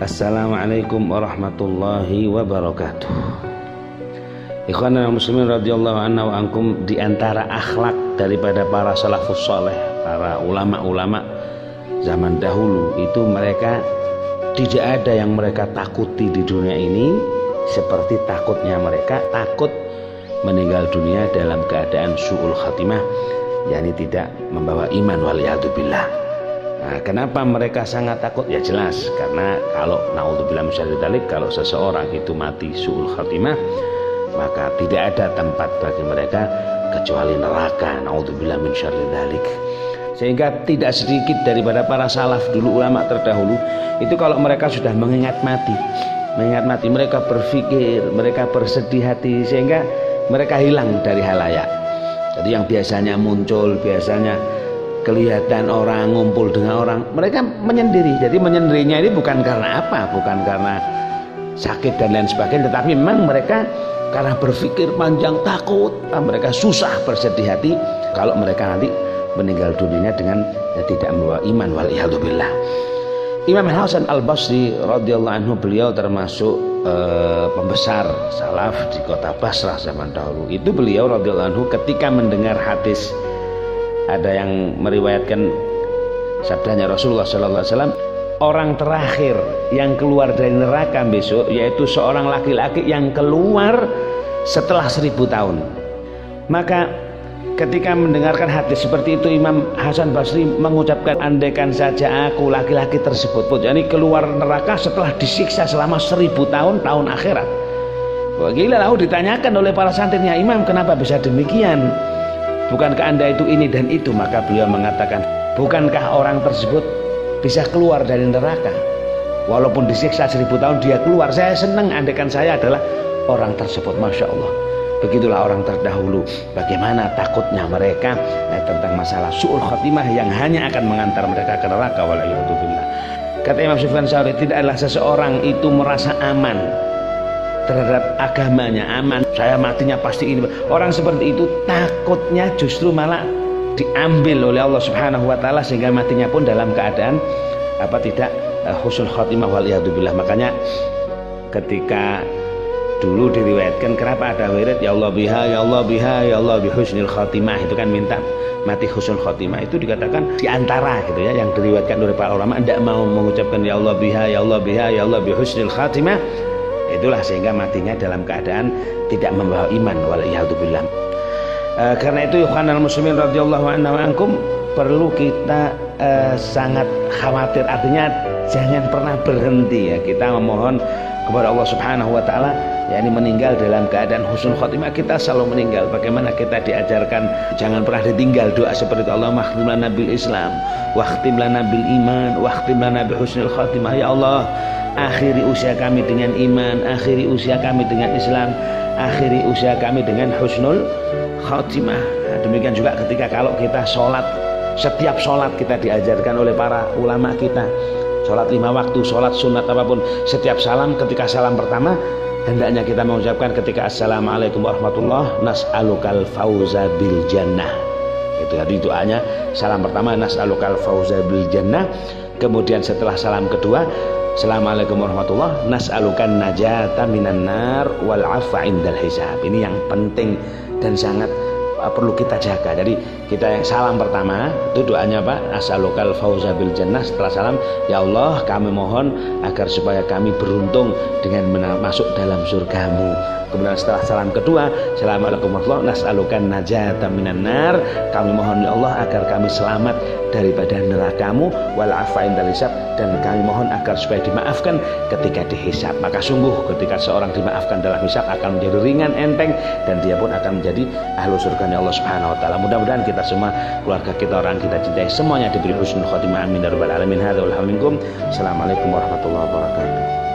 Assalamualaikum warahmatullahi wabarakatuh. Ikhwanana muslimin radhiyallahu anna wa ankum, di antara akhlak daripada para salafus saleh, para ulama-ulama zaman dahulu itu, mereka tidak ada yang mereka takuti di dunia ini seperti takutnya mereka takut meninggal dunia dalam keadaan su'ul khatimah, yakni tidak membawa iman, waliyadzubillah. Nah, kenapa mereka sangat takut? Ya jelas, karena kalau naudzubillah min syarri dzalik, kalau seseorang itu mati su'ul khatimah, maka tidak ada tempat bagi mereka kecuali neraka, naudzubillah min syarri dzalik. Sehingga tidak sedikit daripada para salaf dulu, ulama terdahulu itu, kalau mereka sudah mengingat mati, mereka berpikir, mereka bersedih hati, sehingga mereka hilang dari halayak. Jadi yang biasanya muncul, biasanya kelihatan orang, ngumpul dengan orang, mereka menyendiri. Jadi menyendirinya ini bukan karena apa, bukan karena sakit dan lain sebagainya, tetapi memang mereka karena berpikir panjang, takut, mereka susah bersedih hati kalau mereka nanti meninggal dunia dengan tidak membawa iman, waliyadzubillah. Imam Hasan Al-Basri radhiyallahu anhu, beliau termasuk pembesar salaf di kota Basrah zaman dahulu. Itu beliau radhiyallahu anhu ketika mendengar hadis, ada yang meriwayatkan sabdanya Rasulullah sallallahu alaihi wasallam, orang terakhir yang keluar dari neraka besok yaitu seorang laki-laki yang keluar setelah 1000 tahun. Maka ketika mendengarkan hadis seperti itu, Imam Hasan Basri mengucapkan, andaikan saja aku laki-laki tersebut, yakni keluar neraka setelah disiksa selama 1000 tahun, tahun akhirat. Wah, gila. Lalu ditanyakan oleh para santrinya, Imam, kenapa bisa demikian? Bukankah Anda itu ini dan itu? Maka beliau mengatakan, bukankah orang tersebut bisa keluar dari neraka walaupun disiksa 1000 tahun, dia keluar. Saya senang andaikan saya adalah orang tersebut. Masya Allah, begitulah orang terdahulu, bagaimana takutnya mereka tentang masalah su'ul khatimah yang hanya akan mengantar mereka ke neraka, waliyadzubillah. Kata Imam Sufyan Tsauri, tidaklah seseorang itu merasa aman terhadap agamanya, aman, saya matinya pasti ini. Orang seperti itu takutnya justru malah diambil oleh Allah Subhanahu wa taala, sehingga matinya pun dalam keadaan tidak husnul khatimah, waliyadzubillah. Makanya ketika dulu diriwayatkan, kenapa ada wirid ya Allah biha, ya Allah biha, ya Allah bi husnul khatimah, itu kan minta mati husnul khatimah. Itu dikatakan diantara gitu ya, yang diriwayatkan oleh para ulama, tidak mau mengucapkan ya Allah biha, ya Allah biha, ya Allah bi husnul khatimah, itulah sehingga matinya dalam keadaan tidak membawa iman, waliyadzubillah. Karena itu ikhwanal muslimin radhiyallahu ankum, perlu kita sangat khawatir, artinya jangan pernah berhenti ya kita memohon kepada Allah Subhanahu wa taala, yakni meninggal dalam keadaan husnul khotimah. Kita selalu meninggal, bagaimana kita diajarkan jangan pernah ditinggal doa seperti itu, Allahumma khtim lana bil Islam wa khtim lana bil iman wa khtim lana bi husnul khotimah. Ya Allah, akhiri usia kami dengan iman, akhiri usia kami dengan Islam, akhiri usia kami dengan husnul khatimah. Nah, demikian juga ketika kalau kita sholat, setiap sholat kita diajarkan oleh para ulama kita, sholat 5 waktu, sholat sunat apapun, setiap salam, ketika salam pertama hendaknya kita mengucapkan ketika assalamualaikum warahmatullah, nas'alukal fauza bil jannah. Itu tadi doanya, salam pertama nas'alukal fauza bil jannah. Kemudian setelah salam kedua, assalamualaikum warahmatullah, nas'alukan najata minan nar wal afa indal hisab. Ini yang penting dan sangat perlu kita jaga. Jadi kita yang salam pertama itu doanya apa? As'alukal fauza bil jannah. Setelah salam, ya Allah kami mohon agar supaya kami beruntung dengan masuk dalam surgamu. Kemudian setelah salam kedua, assalamualaikum warahmatullahi wabarakatuh, nas'alukan najata minan nar, kami mohon ya Allah agar kami selamat daripada nerakamu, wal afa indal hisab, dan kami mohon agar supaya dimaafkan ketika dihisab. Maka sungguh ketika seorang dimaafkan dalam hisab akan menjadi ringan, enteng, dan dia pun akan menjadi ahlu surganya Allah Subhanahu wa taala. Mudah-mudahan kita semua, keluarga kita, orang kita cintai, semuanya diberi husnul khotimah, amin ya rabbal alamin. Hadzal minkum. Assalamualaikum warahmatullahi wabarakatuh.